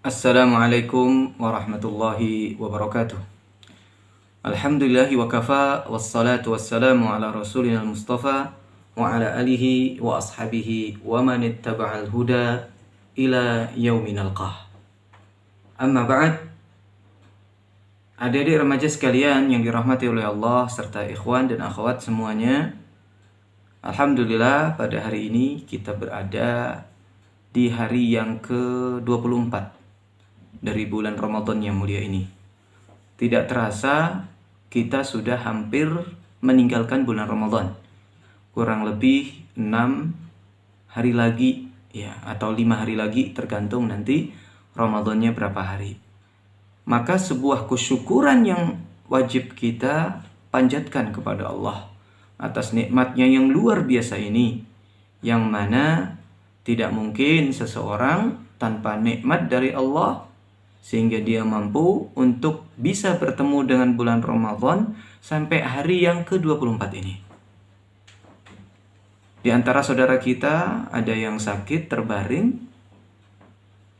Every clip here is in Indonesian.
Assalamualaikum warahmatullahi wabarakatuh. Alhamdulillahi wa kafa, wassalatu wassalamu ala rasulina al-mustafa wa ala alihi wa ashabihi wa man ittaba'al huda ila yaumin alqah. Amma ba'd. Adik-adik remaja sekalian yang dirahmati oleh Allah serta ikhwan dan akhwat semuanya. Alhamdulillah pada hari ini kita berada di hari yang ke-24 dari bulan Ramadan yang mulia ini. Tidak terasa kita sudah hampir meninggalkan bulan Ramadan. Kurang lebih 6 hari lagi ya, atau 5 hari lagi tergantung nanti Ramadannya berapa hari. Maka sebuah kesyukuran yang wajib kita panjatkan kepada Allah atas nikmatnya yang luar biasa ini, yang mana tidak mungkin seseorang tanpa nikmat dari Allah sehingga dia mampu untuk bisa bertemu dengan bulan Ramadan sampai hari yang ke-24 ini. Di antara saudara kita ada yang sakit terbaring,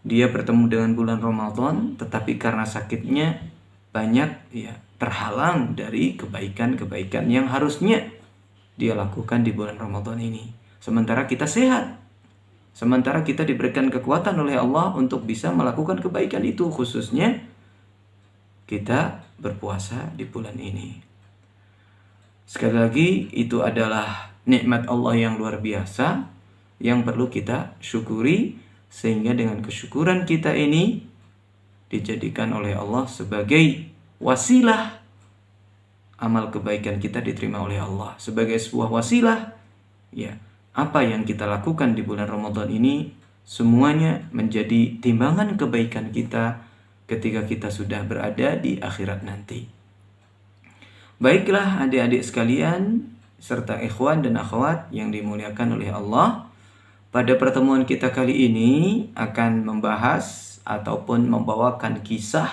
dia bertemu dengan bulan Ramadan, tetapi karena sakitnya banyak terhalang dari kebaikan-kebaikan yang harusnya dia lakukan di bulan Ramadan ini. Sementara kita sehat. Sementara kita diberikan kekuatan oleh Allah untuk bisa melakukan kebaikan itu, khususnya kita berpuasa di bulan ini. Sekali lagi, itu adalah nikmat Allah yang luar biasa yang perlu kita syukuri, sehingga dengan kesyukuran kita ini dijadikan oleh Allah sebagai wasilah amal kebaikan kita diterima oleh Allah, sebagai sebuah wasilah apa yang kita lakukan di bulan Ramadan ini semuanya menjadi timbangan kebaikan kita ketika kita sudah berada di akhirat nanti. Baiklah adik-adik sekalian serta ikhwan dan akhwat yang dimuliakan oleh Allah, pada pertemuan kita kali ini akan membahas ataupun membawakan kisah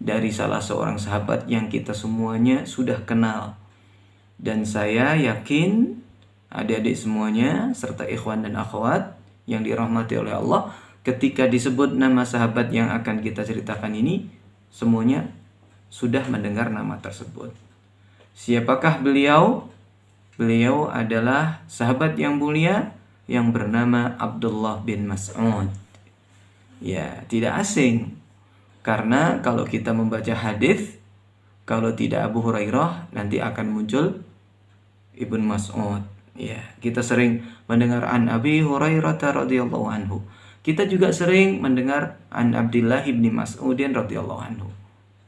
dari salah seorang sahabat yang kita semuanya sudah kenal. Dan saya yakin adik-adik semuanya serta ikhwan dan akhwat yang dirahmati oleh Allah, ketika disebut nama sahabat yang akan kita ceritakan ini, semuanya sudah mendengar nama tersebut. Siapakah beliau? Beliau adalah sahabat yang mulia yang bernama Abdullah bin Mas'ud. Ya, tidak asing. Karena kalau kita membaca hadis, kalau tidak Abu Hurairah, nanti akan muncul Ibnu Mas'ud. Ya, kita sering mendengar an Abi Hurairah radhiyallahu anhu. Kita juga sering mendengar an Abdullah bin Mas'ud radhiyallahu anhu.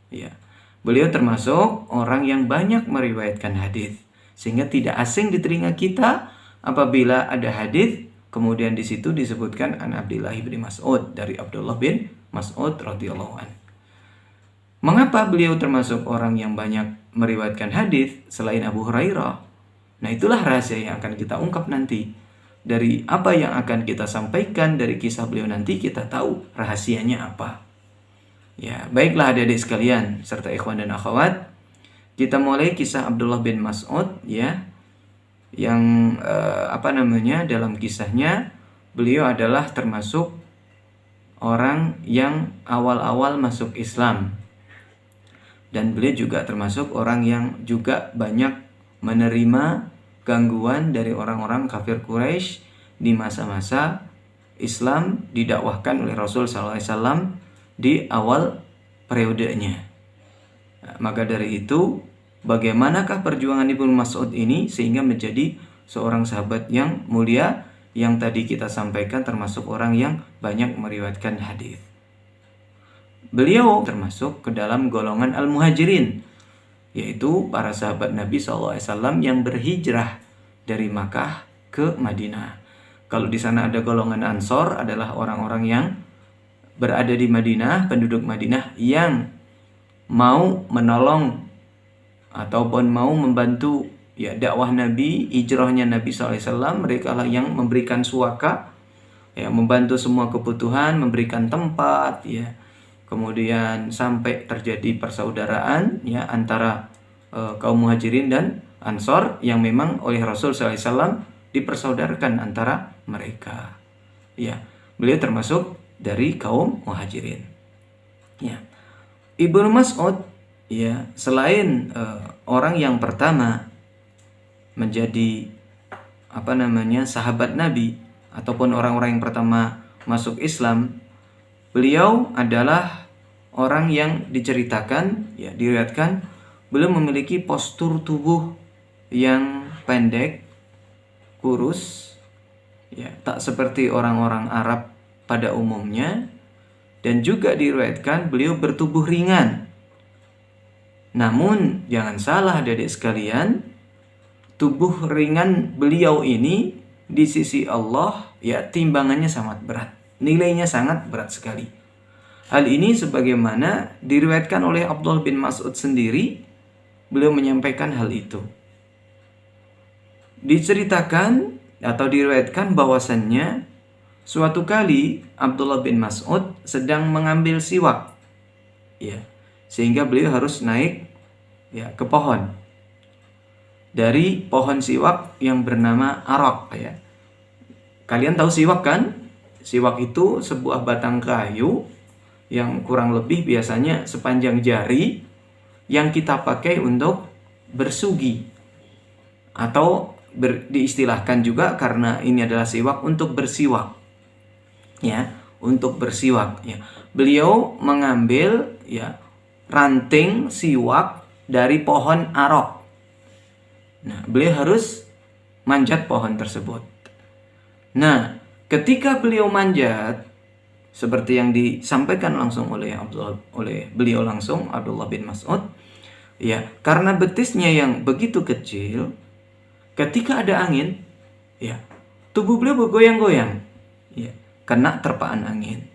Ya. Beliau termasuk orang yang banyak meriwayatkan hadis, sehingga tidak asing di telinga kita apabila ada hadis kemudian di situ disebutkan an Abdullah bin Mas'ud, dari Abdullah bin Mas'ud radhiyallahu anhu. Mengapa beliau termasuk orang yang banyak meriwayatkan hadis selain Abu Hurairah? Nah, itulah rahasia yang akan kita ungkap nanti. Dari apa yang akan kita sampaikan dari kisah beliau nanti, kita tahu rahasianya apa. Ya, baiklah adik-adik sekalian serta ikhwan dan akhwat, kita mulai kisah Abdullah bin Mas'ud ya. Yang dalam kisahnya beliau adalah termasuk orang yang awal-awal masuk Islam. Dan beliau juga termasuk orang yang juga banyak menerima gangguan dari orang-orang kafir Quraisy di masa-masa Islam didakwahkan oleh Rasul SAW di awal periodenya. Nah, maka dari itu, bagaimanakah perjuangan Ibnu Mas'ud ini sehingga menjadi seorang sahabat yang mulia yang tadi kita sampaikan termasuk orang yang banyak meriwayatkan hadis. Beliau termasuk ke dalam golongan Al-Muhajirin, yaitu para sahabat Nabi SAW yang berhijrah dari Makkah ke Madinah. Kalau di sana ada golongan Ansor, adalah orang-orang yang berada di Madinah, penduduk Madinah yang mau menolong ataupun mau membantu dakwah Nabi, hijrahnya Nabi SAW. Mereka lah yang memberikan suaka, membantu semua kebutuhan, memberikan tempat, kemudian sampai terjadi persaudaraan antara kaum Muhajirin dan Ansor yang memang oleh Rasul SAW dipersaudarakan antara mereka. Beliau termasuk dari kaum Muhajirin. Ya. Ibnu Mas'ud ya selain orang yang pertama menjadi sahabat Nabi ataupun orang-orang yang pertama masuk Islam, beliau adalah orang yang diriwayatkan belum memiliki postur tubuh yang pendek, kurus, ya, tak seperti orang-orang Arab pada umumnya, dan juga diriwayatkan beliau bertubuh ringan. Namun jangan salah adik-adik sekalian, tubuh ringan beliau ini di sisi Allah ya timbangannya sangat berat, nilainya sangat berat sekali. Hal ini sebagaimana diriwayatkan oleh Abdullah bin Mas'ud sendiri, beliau menyampaikan hal itu. Diceritakan atau diriwayatkan bahwasannya suatu kali Abdullah bin Mas'ud sedang mengambil siwak, ya, sehingga beliau harus naik ya ke pohon. Dari pohon siwak yang bernama arak, ya. Kalian tahu siwak kan? Siwak itu sebuah batang kayu yang kurang lebih biasanya sepanjang jari yang kita pakai untuk bersugi, atau diistilahkan juga karena ini adalah siwak untuk bersiwak. Ya, untuk bersiwak, ya. Beliau mengambil ya ranting siwak dari pohon arak. Nah, beliau harus manjat pohon tersebut. Nah, ketika beliau manjat, seperti yang disampaikan langsung oleh beliau langsung, Abdullah bin Mas'ud, ya, karena betisnya yang begitu kecil, ketika ada angin, ya, tubuh beliau bergoyang-goyang, ya, kena terpaan angin,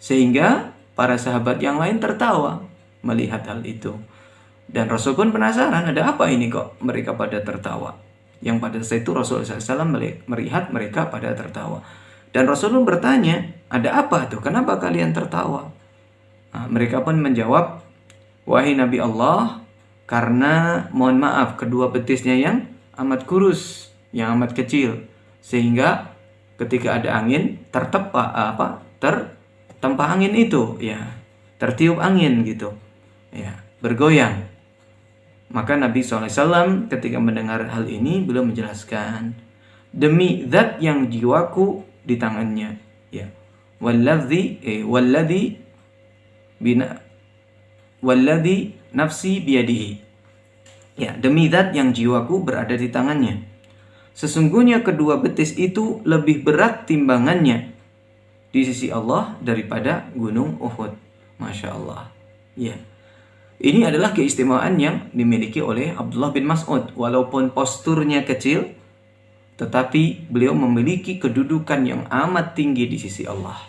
sehingga para sahabat yang lain tertawa melihat hal itu. Dan Rasul pun penasaran, ada apa ini kok mereka pada tertawa. Yang pada saat itu Rasulullah SAW melihat mereka pada tertawa. Dan Rasul pun bertanya, ada apa tuh? Kenapa kalian tertawa? Nah, mereka pun menjawab, wahai Nabi Allah, karena mohon maaf kedua betisnya yang amat kurus, yang amat kecil, sehingga ketika ada angin tertempa angin itu, ya, tertiup angin gitu, ya, bergoyang. Maka Nabi SAW ketika mendengar hal ini beliau menjelaskan, demi zat yang jiwaku di tangannya, ya, walladhi nafsi biyadihi, ya, demi zat yang jiwaku berada di tangannya, sesungguhnya kedua betis itu lebih berat timbangannya di sisi Allah daripada gunung Uhud. Masya Allah, ya. Ini adalah keistimewaan yang dimiliki oleh Abdullah bin Mas'ud. Walaupun posturnya kecil, tetapi beliau memiliki kedudukan yang amat tinggi di sisi Allah.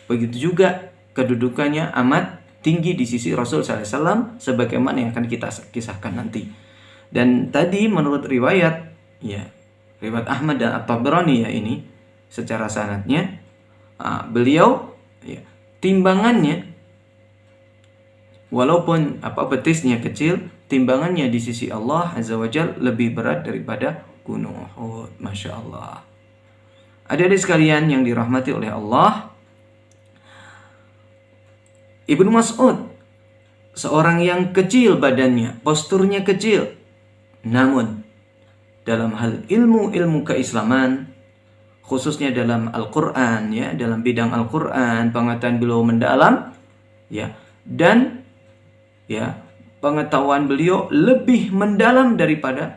Begitu juga kedudukannya amat tinggi di sisi Rasul SAW, sebagaimana yang akan kita kisahkan nanti. Dan tadi menurut riwayat, ya, riwayat Ahmad dan At-Tabrani, ya, ini secara sanadnya, beliau, ya, timbangannya, walaupun betisnya kecil, timbangannya di sisi Allah Azza wa Jalla lebih berat daripada gunung Uhud. Masya Allah. Adik-adik sekalian yang dirahmati oleh Allah, Ibnu Mas'ud seorang yang kecil badannya, posturnya kecil, namun dalam hal ilmu keislaman, khususnya dalam Al-Quran, ya, dalam bidang Al-Quran, pengetahuan beliau mendalam, ya, dan ya, pengetahuan beliau lebih mendalam daripada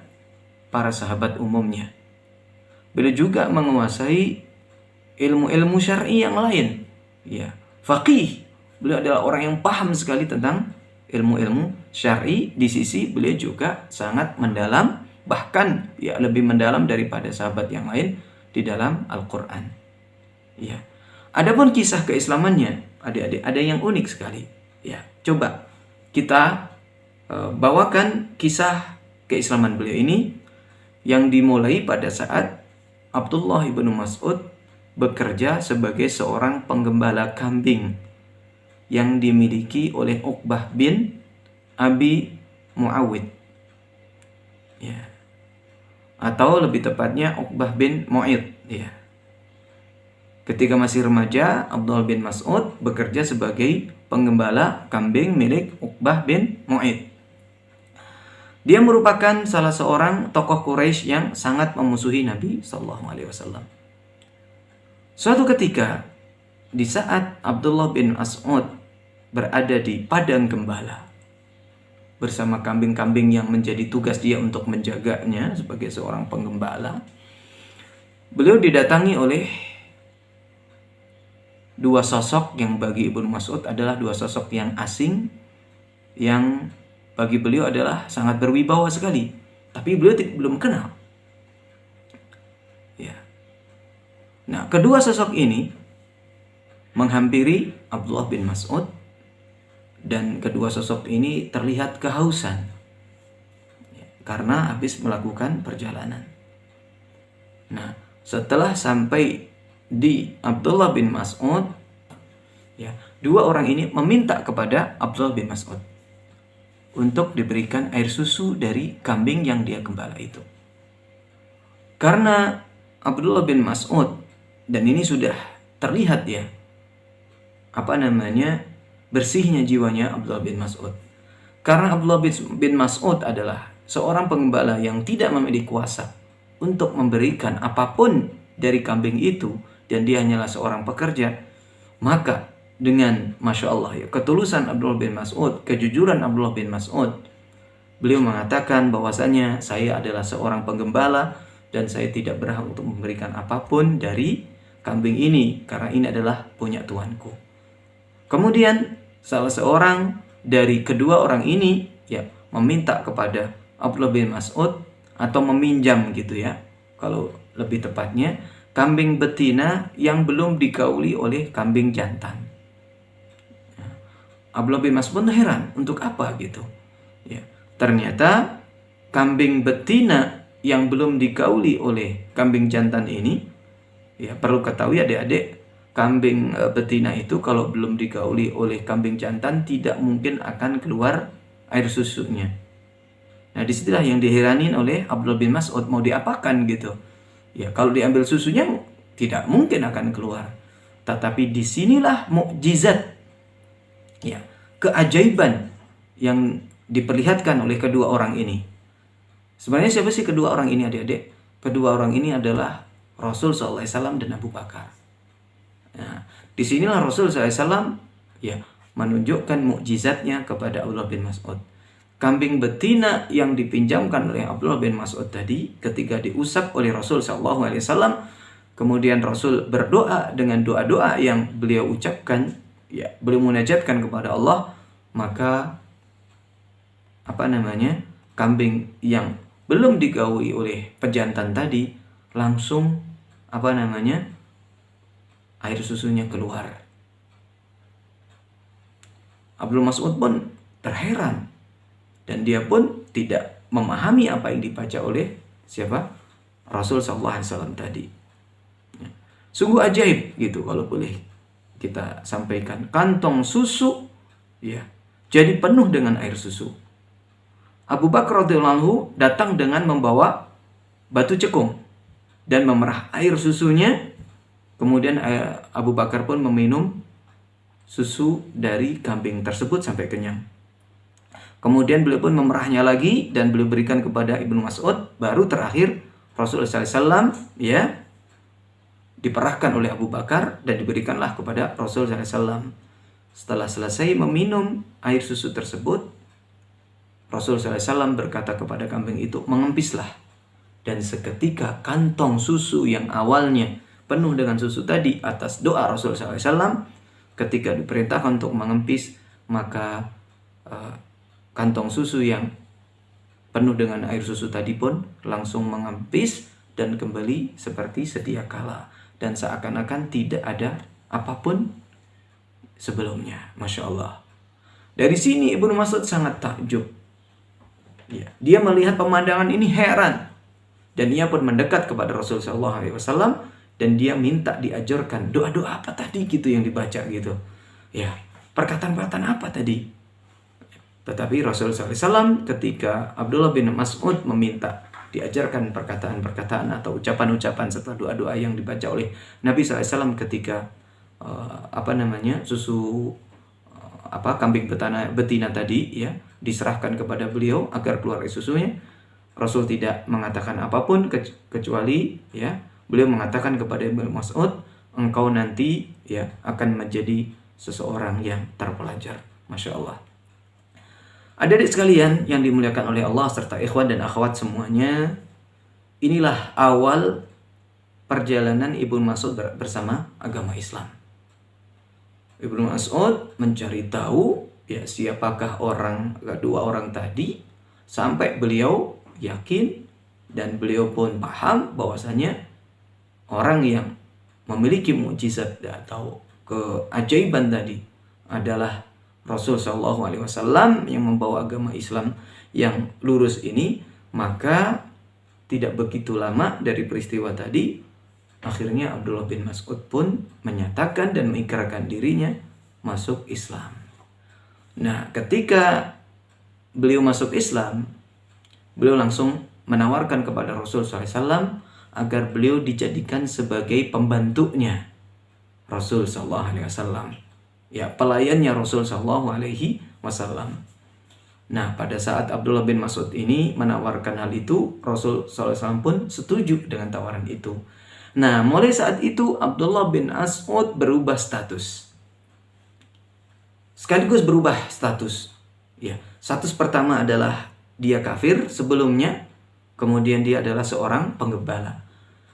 para sahabat umumnya. Beliau juga menguasai ilmu-ilmu syar'i yang lain. Ya, faqih. Beliau adalah orang yang paham sekali tentang ilmu-ilmu syar'i. Di sisi beliau juga sangat mendalam, bahkan ya lebih mendalam daripada sahabat yang lain di dalam Al-Quran. Ya. Adapun kisah keislamannya, adik-adik, ada yang unik sekali. Ya, coba kita bawakan kisah keislaman beliau ini yang dimulai pada saat Abdullah ibnu Mas'ud bekerja sebagai seorang penggembala kambing yang dimiliki oleh Uqbah bin Abi Muawid, ya, atau lebih tepatnya Uqbah bin Mu'id, ya. Ketika masih remaja, Abdullah bin Mas'ud bekerja sebagai penggembala kambing milik Uqbah bin Mu'id. Dia merupakan salah seorang tokoh Quraisy yang sangat memusuhi Nabi Shallallahu Alaihi Wasallam. Suatu ketika, di saat Abdullah bin Mas'ud berada di padang gembala bersama kambing-kambing yang menjadi tugas dia untuk menjaganya sebagai seorang penggembala, beliau didatangi oleh dua sosok yang bagi Ibnu Mas'ud adalah dua sosok yang asing, yang bagi beliau adalah sangat berwibawa sekali, tapi beliau belum kenal. Ya. Nah, kedua sosok ini menghampiri Abdullah bin Mas'ud, dan kedua sosok ini terlihat kehausan karena habis melakukan perjalanan. Nah, setelah sampai di Abdullah bin Mas'ud, ya, dua orang ini meminta kepada Abdullah bin Mas'ud untuk diberikan air susu dari kambing yang dia gembala itu. Karena Abdullah bin Mas'ud, dan ini sudah terlihat ya, bersihnya jiwanya Abdullah bin Mas'ud. Karena Abdullah bin Mas'ud adalah seorang penggembala yang tidak memiliki kuasa untuk memberikan apapun dari kambing itu, dan dia hanyalah seorang pekerja, maka dengan Masya Allah ya, ketulusan Abdullah bin Mas'ud, kejujuran Abdullah bin Mas'ud, beliau mengatakan bahwasanya saya adalah seorang penggembala dan saya tidak berhak untuk memberikan apapun dari kambing ini karena ini adalah punya tuanku. Kemudian salah seorang dari kedua orang ini ya meminta kepada Abdullah bin Mas'ud, atau meminjam gitu ya, kalau lebih tepatnya, kambing betina yang belum digauli oleh kambing jantan. Abdullah bin Mas'ud heran, untuk apa gitu ya. Ternyata kambing betina yang belum digauli oleh kambing jantan ini, ya perlu ketahui adik-adik, kambing betina itu kalau belum digauli oleh kambing jantan tidak mungkin akan keluar air susunya. Nah, disitulah yang diheranin oleh Abdullah bin Mas'ud, mau diapakan gitu. Ya, kalau diambil susunya tidak mungkin akan keluar. Tetapi disinilah mukjizat, ya, keajaiban yang diperlihatkan oleh kedua orang ini. Sebenarnya siapa sih kedua orang ini adik-adik? Kedua orang ini adalah Rasul SAW dan Abu Bakar. Nah, disinilah Rasul SAW ya menunjukkan mukjizatnya kepada Abdullah bin Mas'ud. Kambing betina yang dipinjamkan oleh Abdullah bin Mas'ud tadi, ketika diusap oleh Rasul SAW, kemudian Rasul berdoa dengan doa-doa yang beliau ucapkan, ya, beliau munajatkan kepada Allah, maka kambing yang belum digaui oleh pejantan tadi langsung air susunya keluar. Abdullah Mas'ud pun terheran, dan dia pun tidak memahami apa yang dibaca oleh siapa? Rasul SAW tadi. Sungguh ajaib gitu kalau boleh kita sampaikan. Kantong susu ya jadi penuh dengan air susu. Abu Bakar radhiyallahu anhu datang dengan membawa batu cekung dan memerah air susunya. Kemudian Abu Bakar pun meminum susu dari kambing tersebut sampai kenyang. Kemudian beliau pun memerahnya lagi dan beliau berikan kepada Ibnu Mas'ud. Baru terakhir Rasulullah SAW ya diperahkan oleh Abu Bakar dan diberikanlah kepada Rasulullah SAW. Setelah selesai meminum air susu tersebut, Rasulullah SAW berkata kepada kambing itu, mengempislah. Dan seketika kantong susu yang awalnya penuh dengan susu tadi atas doa Rasulullah SAW, ketika diperintahkan untuk mengempis, maka kantong susu yang penuh dengan air susu tadi pun langsung mengempis dan kembali seperti sedia kala, dan seakan-akan tidak ada apapun sebelumnya. Masya Allah. Dari sini Ibnu Mas'ud sangat takjub. Ya, dia melihat pemandangan ini heran, dan ia pun mendekat kepada Rasulullah SAW dan dia minta diajarkan doa-doa apa tadi gitu yang dibaca gitu. Ya, perkataan-perkataan apa tadi? Tetapi Rasulullah SAW ketika Abdullah bin Mas'ud meminta diajarkan perkataan-perkataan atau ucapan-ucapan serta doa-doa yang dibaca oleh Nabi SAW ketika susu kambing betina tadi ya diserahkan kepada beliau agar keluar susunya. Rasul tidak mengatakan apapun kecuali ya beliau mengatakan kepada Ibnu Mas'ud, engkau nanti ya akan menjadi seseorang yang terpelajar. Masya Allah. Adik-adik sekalian yang dimuliakan oleh Allah serta ikhwan dan akhwat semuanya, inilah awal perjalanan Ibnu Mas'ud bersama agama Islam. Ibnu Mas'ud mencari tahu ya siapakah kedua orang tadi sampai beliau yakin dan beliau pun paham bahwasanya orang yang memiliki mukjizat atau keajaiban tadi adalah Rasul Shallallahu Alaihi Wasallam yang membawa agama Islam yang lurus ini. Maka tidak begitu lama dari peristiwa tadi, akhirnya Abdullah bin Mas'ud pun menyatakan dan mengikrarkan dirinya masuk Islam. Nah, ketika beliau masuk Islam, beliau langsung menawarkan kepada Rasul SAW agar beliau dijadikan sebagai pembantunya Rasul SAW. Ya, pelayannya Rasul SAW. Nah, pada saat Abdullah bin Mas'ud ini menawarkan hal itu, Rasul SAW pun setuju dengan tawaran itu. Nah, mulai saat itu Abdullah bin Mas'ud berubah status. Sekaligus berubah status. Ya, status pertama adalah dia kafir sebelumnya, kemudian dia adalah seorang penggembala.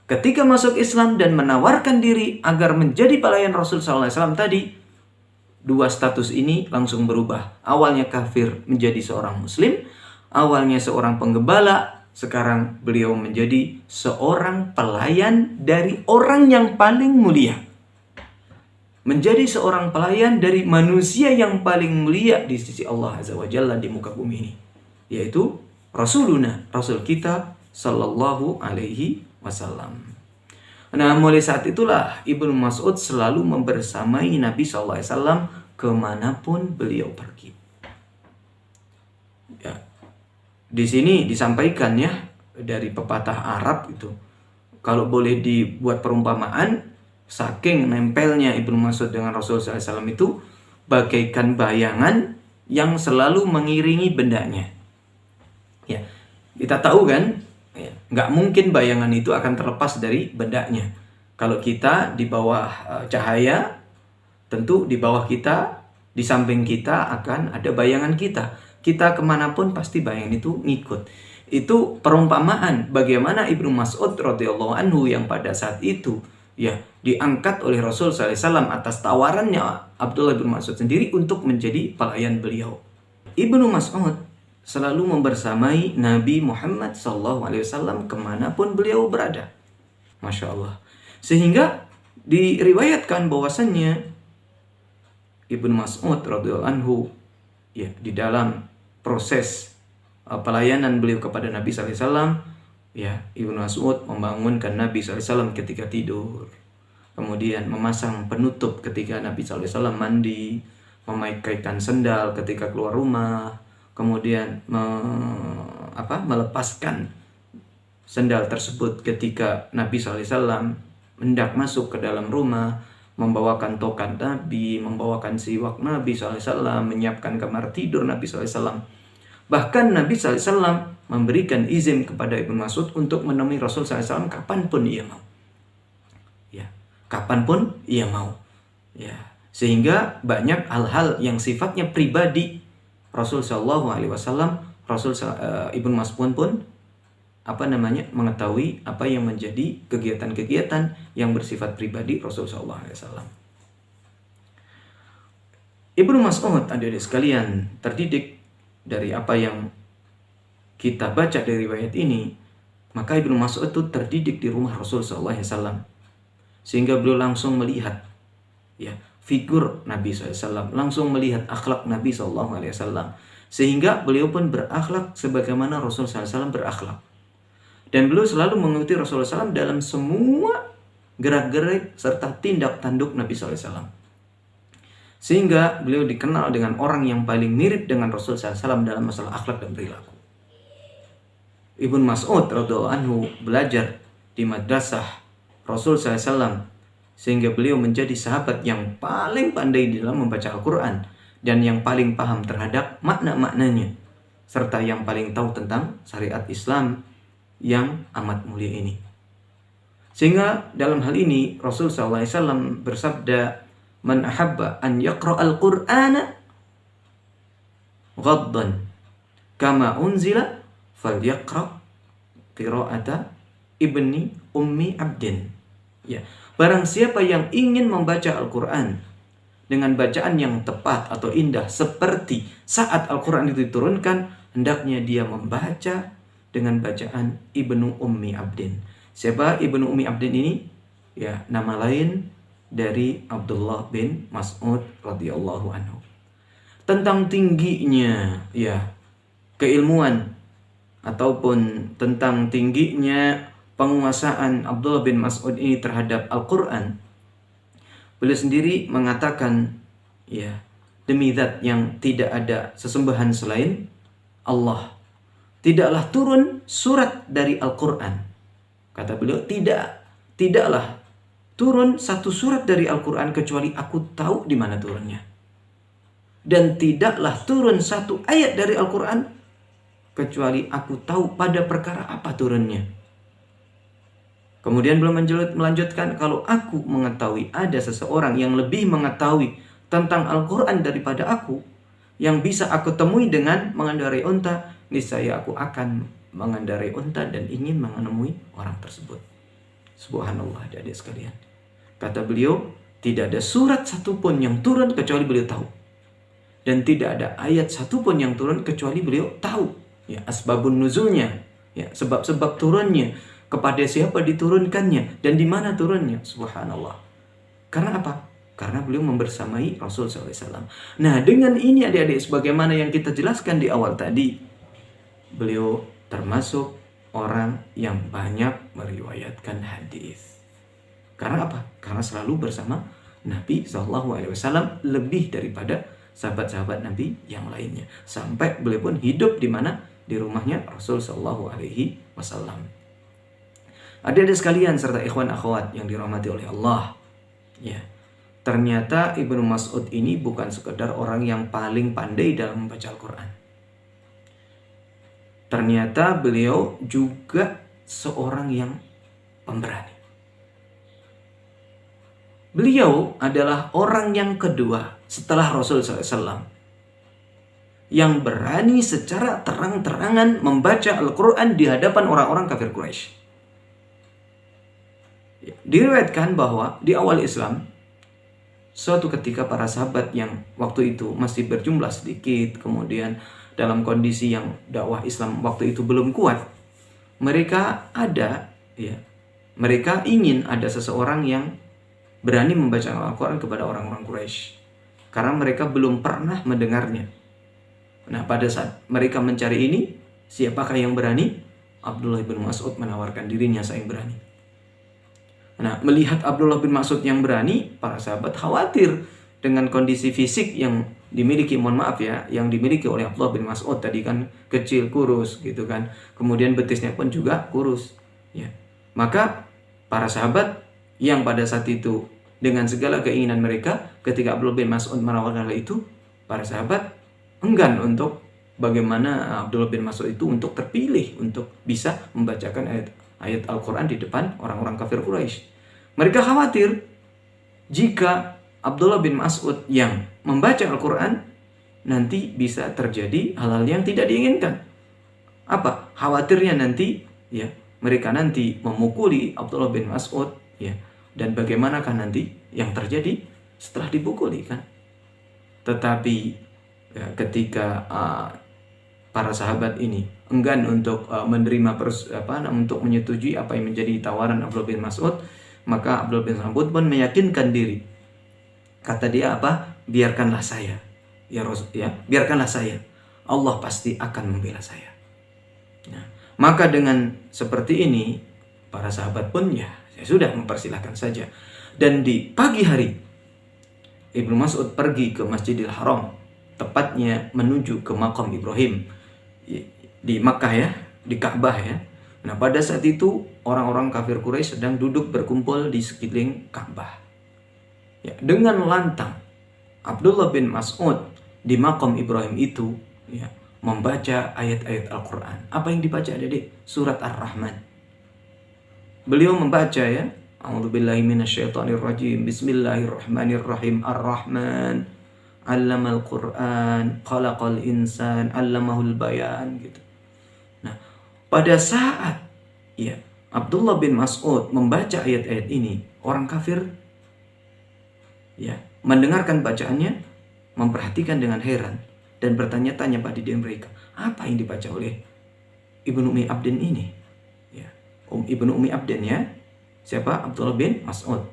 Ketika masuk Islam dan menawarkan diri agar menjadi pelayan Rasul SAW tadi, dua status ini langsung berubah. Awalnya kafir menjadi seorang muslim, awalnya seorang penggembala, sekarang beliau menjadi seorang pelayan dari orang yang paling mulia. Menjadi seorang pelayan dari manusia yang paling mulia di sisi Allah Azza wa Jalla di muka bumi ini, yaitu Rasuluna, Rasul kita Sallallahu Alaihi Wasallam. Nah, mulai saat itulah Ibnu Mas'ud selalu membersamai Nabi Sallallahu Alaihi Wasallam kemanapun beliau pergi. Ya, di sini disampaikan ya dari pepatah Arab itu, kalau boleh dibuat perumpamaan, saking nempelnya Ibnu Mas'ud dengan Rasul SAW itu bagaikan bayangan yang selalu mengiringi bendanya. Ya, kita tahu kan, ya, nggak mungkin bayangan itu akan terlepas dari bendanya. Kalau kita di bawah cahaya, tentu di bawah kita, di samping kita akan ada bayangan kita. Kita kemanapun pasti bayangan itu ngikut. Itu perumpamaan bagaimana Ibnu Mas'ud radhiyallahu anhu yang pada saat itu ya diangkat oleh Rasul SAW atas tawarannya Abdullah bin Mas'ud sendiri untuk menjadi pelayan beliau. Ibnu Mas'ud selalu membersamai Nabi Muhammad SAW kemanapun beliau berada. Masya Allah. Sehingga diriwayatkan bahwasannya Ibnu Mas'ud radhiyallahu anhu ya di dalam proses pelayanan beliau kepada Nabi SAW, ya, Ibnu Mas'ud membangunkan Nabi SAW ketika tidur. Kemudian memasang penutup ketika Nabi SAW mandi, memakaikan sendal ketika keluar rumah, kemudian melepaskan sendal tersebut ketika Nabi SAW hendak masuk ke dalam rumah, membawakan tokat Nabi, membawakan siwak Nabi SAW, menyiapkan kamar tidur Nabi SAW. Bahkan Nabi SAW memberikan izin kepada Ibnu Mas'ud untuk menemui Rasul SAW kapanpun ia mau. Ya, kapanpun ia mau. Ya, sehingga banyak hal-hal yang sifatnya pribadi Rasul SAW, Ibnu Mas'ud pun mengetahui apa yang menjadi kegiatan-kegiatan yang bersifat pribadi Rasul SAW. Ibnu Mas'ud, adik-adik sekalian, terdidik dari apa yang kita baca dari riwayat ini. Maka Ibnu Mas'ud itu terdidik di rumah Rasul SAW, sehingga beliau langsung melihat ya figur Nabi SAW, langsung melihat akhlak Nabi SAW, sehingga beliau pun berakhlak sebagaimana Rasul SAW berakhlak. Dan beliau selalu mengikuti Rasulullah SAW dalam semua gerak-gerik serta tindak tanduk Nabi SAW. Sehingga beliau dikenal dengan orang yang paling mirip dengan Rasulullah SAW dalam masalah akhlak dan perilaku. Ibnu Mas'ud radhiyallahu anhu belajar di madrasah Rasul SAW, sehingga beliau menjadi sahabat yang paling pandai di dalam membaca Al-Quran dan yang paling paham terhadap makna-maknanya, serta yang paling tahu tentang syariat Islam yang amat mulia ini. Sehingga dalam hal ini Rasul SAW bersabda, "Man ahabba an yaqra'al Qur'ana ghaddan kama unzila falyaqra' qira'ata ibni ummi abdin." Ya, barang siapa yang ingin membaca Al-Quran dengan bacaan yang tepat atau indah seperti saat Al-Quran itu diturunkan, hendaknya dia membaca dengan bacaan Ibnu Ummi Abdin. Siapa Ibnu Ummi Abdin ini? Ya, nama lain dari Abdullah bin Mas'ud radhiyallahu anhu. Tentang tingginya ya keilmuan ataupun tentang tingginya penguasaan Abdullah bin Mas'ud ini terhadap Al-Quran, beliau sendiri mengatakan, ya, demi zat yang tidak ada sesembahan selain Allah, tidaklah turun surat dari Al-Quran. Kata beliau, tidaklah turun satu surat dari Al-Quran kecuali aku tahu di mana turunnya. Dan tidaklah turun satu ayat dari Al-Quran kecuali aku tahu pada perkara apa turunnya. Kemudian beliau melanjutkan, kalau aku mengetahui ada seseorang yang lebih mengetahui tentang Al-Quran daripada aku, yang bisa aku temui dengan mengendarai unta, niscaya aku akan mengendarai unta dan ingin menemui orang tersebut. Subhanallah, adik-adik sekalian. Kata beliau, tidak ada surat satupun yang turun kecuali beliau tahu. Dan tidak ada ayat satupun yang turun kecuali beliau tahu. Ya, asbabun nuzulnya, ya, sebab-sebab turunnya, kepada siapa diturunkannya dan di mana turunnya. Subhanallah. Karena apa? Karena beliau membersamai Rasul SAW. Nah, dengan ini adik-adik, sebagaimana yang kita jelaskan di awal tadi, beliau termasuk orang yang banyak meriwayatkan hadis. Karena apa? Karena selalu bersama Nabi SAW, lebih daripada sahabat-sahabat Nabi yang lainnya. Sampai beliau pun hidup di mana? Di rumahnya Rasul SAW. Adik-adik sekalian serta ikhwan akhwat yang dirahmati oleh Allah, ya, ternyata Ibnu Mas'ud ini bukan sekedar orang yang paling pandai dalam membaca Al-Quran. Ternyata beliau juga seorang yang pemberani. Beliau adalah orang yang kedua setelah Rasul SAW yang berani secara terang-terangan membaca Al-Quran di hadapan orang-orang kafir Quraisy. Diriwayatkan bahwa di awal Islam, suatu ketika para sahabat yang waktu itu masih berjumlah sedikit, kemudian dalam kondisi yang dakwah Islam waktu itu belum kuat, mereka ingin ada seseorang yang berani membaca Al-Quran kepada orang-orang Quraisy, karena mereka belum pernah mendengarnya. Nah, pada saat mereka mencari ini, siapakah yang berani? Abdullah bin Mas'ud menawarkan dirinya, saya yang berani. Nah, melihat Abdullah bin Mas'ud yang berani, para sahabat khawatir dengan kondisi fisik yang dimiliki, yang dimiliki oleh Abdullah bin Mas'ud tadi kan kecil, kurus gitu kan. Kemudian betisnya pun juga kurus, ya. Maka para sahabat yang pada saat itu dengan segala keinginan mereka, ketika Abdullah bin Mas'ud menawarkan hal itu, para sahabat enggan untuk bagaimana Abdullah bin Mas'ud itu untuk terpilih untuk bisa membacakan ayat Al-Quran di depan orang-orang kafir Quraisy. Mereka khawatir jika Abdullah bin Mas'ud yang membaca Al-Quran nanti bisa terjadi hal-hal yang tidak diinginkan. Apa? Khawatirnya nanti, ya, mereka nanti memukuli Abdullah bin Mas'ud, ya. Dan bagaimanakah nanti yang terjadi setelah dipukuli kan? Tetapi ya, ketika para sahabat ini enggan untuk menerima untuk menyetujui apa yang menjadi tawaran Abdullah bin Mas'ud, maka Abdullah bin Mas'ud pun meyakinkan diri. Kata dia apa? Biarkanlah saya. Ya Rasul, ya, biarkanlah saya. Allah pasti akan membela saya. Nah, maka dengan seperti ini para sahabat pun ya sudah mempersilahkan saja. Dan di pagi hari Ibnu Mas'ud pergi ke Masjidil Haram, tepatnya menuju ke makam Ibrahim di Makkah, ya, di Ka'bah ya. Nah, pada saat itu orang-orang kafir Quraisy sedang duduk berkumpul di sekeliling Ka'bah. Ya, dengan lantang Abdullah bin Mas'ud di maqam Ibrahim itu ya, membaca ayat-ayat Al-Quran. Apa yang dibaca adik-adik? Surat Ar-Rahman. Beliau membaca ya, A'udzubillahi minasyaitonirrajim. Bismillahirrahmanirrahim. Ar-Rahman 'allamal Qur'an, khalaqal insan, 'allamahul bayan gitu. Nah, pada saat ya Abdullah bin Mas'ud membaca ayat-ayat ini, orang kafir ya mendengarkan bacaannya, memperhatikan dengan heran dan bertanya-tanya pada diri mereka, apa yang dibaca oleh Ibnu Ummi Abdin ini? Ya, Ibnu Ummi Abdin ya. Siapa? Abdullah bin Mas'ud.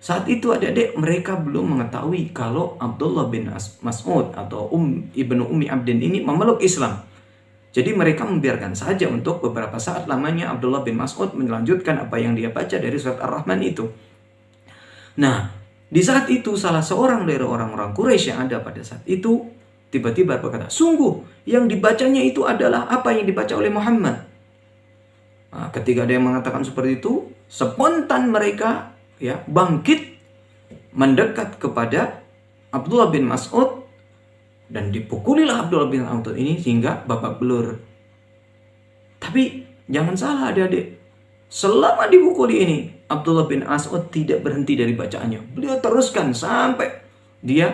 Saat itu adik-adik mereka belum mengetahui kalau Abdullah bin Mas'ud atau Ibnu Ummi Abdin ini memeluk Islam. Jadi mereka membiarkan saja untuk beberapa saat lamanya Abdullah bin Mas'ud melanjutkan apa yang dia baca dari surat Ar-Rahman itu. Nah, di saat itu salah seorang dari orang-orang Quraisy yang ada pada saat itu tiba-tiba berkata, sungguh yang dibacanya itu adalah apa yang dibaca oleh Muhammad. Nah, ketika ada yang mengatakan seperti itu, spontan mereka ya bangkit mendekat kepada Abdullah bin Mas'ud dan dipukulilah Abdullah bin Mas'ud ini hingga babak belur. Tapi jangan salah adik-adik, selama dipukuli ini Abdullah bin Mas'ud tidak berhenti dari bacaannya. Beliau teruskan sampai dia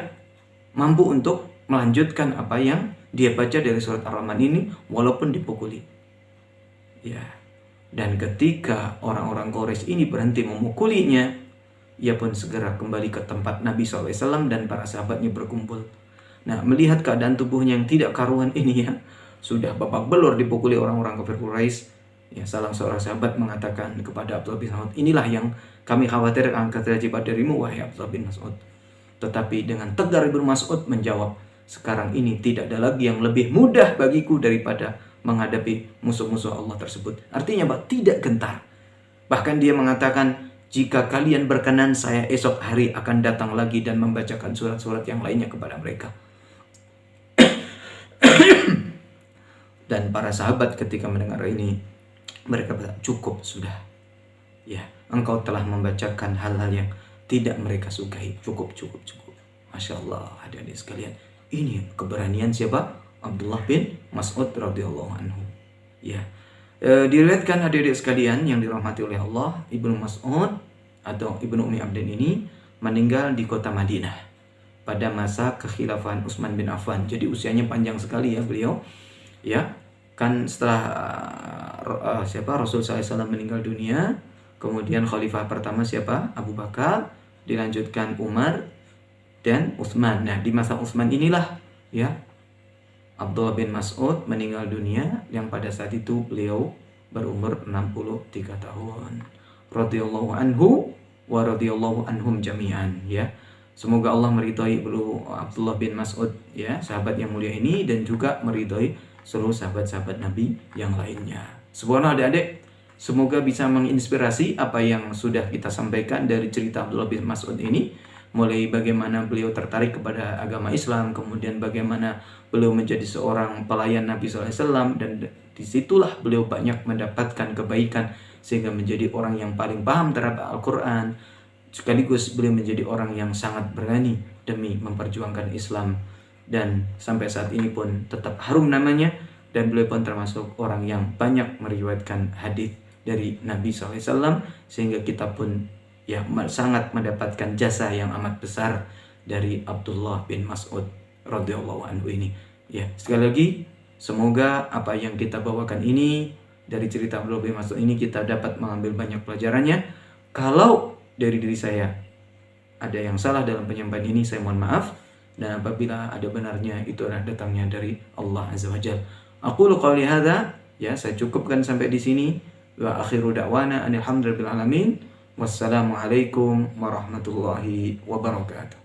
mampu untuk melanjutkan apa yang dia baca dari surat Ar-Rahman ini walaupun dipukuli. Ya. Dan ketika orang-orang Quraisy ini berhenti memukulinya, ia pun segera kembali ke tempat Nabi SAW dan para sahabatnya berkumpul. Nah, melihat keadaan tubuhnya yang tidak karuan ini ya, sudah babak belur dipukuli orang-orang kafir Quraisy. Ya, salah seorang sahabat mengatakan kepada Abdullah bin Mas'ud, inilah yang kami khawatir akan terjadi darimu, wahai Abdullah bin Mas'ud. Tetapi dengan tegar Ibnu Mas'ud menjawab, sekarang ini tidak ada lagi yang lebih mudah bagiku daripada menghadapi musuh-musuh Allah tersebut. Artinya Pak, tidak gentar. Bahkan dia mengatakan, jika kalian berkenan, saya esok hari akan datang lagi dan membacakan surat-surat yang lainnya kepada mereka. Dan para sahabat ketika mendengar ini, mereka berkata, cukup sudah. Ya, engkau telah membacakan hal-hal yang tidak mereka sukai. Cukup. Masya Allah, adik-adik sekalian. Ini keberanian siapa? Abdullah bin Mas'ud radhiyallahu anhu. Ya. Diriwayatkan adik-adik sekalian yang dirahmati oleh Allah, Ibnu Mas'ud atau Ibnu Ummi Abdin ini meninggal di kota Madinah pada masa kekhilafahan Utsman bin Affan. Jadi usianya panjang sekali ya beliau. Ya. Kan setelah Rasul SAW meninggal dunia, kemudian khalifah pertama siapa? Abu Bakar, dilanjutkan Umar dan Utsman. Nah, di masa Utsman inilah ya Abdullah bin Mas'ud meninggal dunia yang pada saat itu beliau berumur 63 tahun. Radhiyallahu anhu wa radhiyallahu anhum jami'an ya. Semoga Allah meridhai Abdullah bin Mas'ud ya, sahabat yang mulia ini, dan juga meridhai seluruh sahabat-sahabat Nabi yang lainnya. Subhanallah adik-adik, semoga bisa menginspirasi apa yang sudah kita sampaikan dari cerita Abdullah bin Mas'ud ini. Mulai bagaimana beliau tertarik kepada agama Islam, kemudian bagaimana beliau menjadi seorang pelayan Nabi SAW, dan disitulah beliau banyak mendapatkan kebaikan sehingga menjadi orang yang paling paham terhadap Al-Quran. Sekaligus beliau menjadi orang yang sangat berani demi memperjuangkan Islam, dan sampai saat ini pun tetap harum namanya, dan beliau pun termasuk orang yang banyak meriwayatkan hadis dari Nabi SAW, sehingga kita pun ya sangat mendapatkan jasa yang amat besar dari Abdullah bin Mas'ud radhiyallahu anhu ini. Ya, sekali lagi semoga apa yang kita bawakan ini dari cerita Abdullah bin Mas'ud ini kita dapat mengambil banyak pelajarannya. Kalau dari diri saya ada yang salah dalam penyampaian ini, saya mohon maaf, dan apabila ada benarnya itu adalah datangnya dari Allah Azza wa Jalla. Aqulu qouli hadza, ya saya cukupkan sampai di sini. Wa akhiru da'wana alhamdulillahil alamin. Wassalamualaikum warahmatullahi wabarakatuh.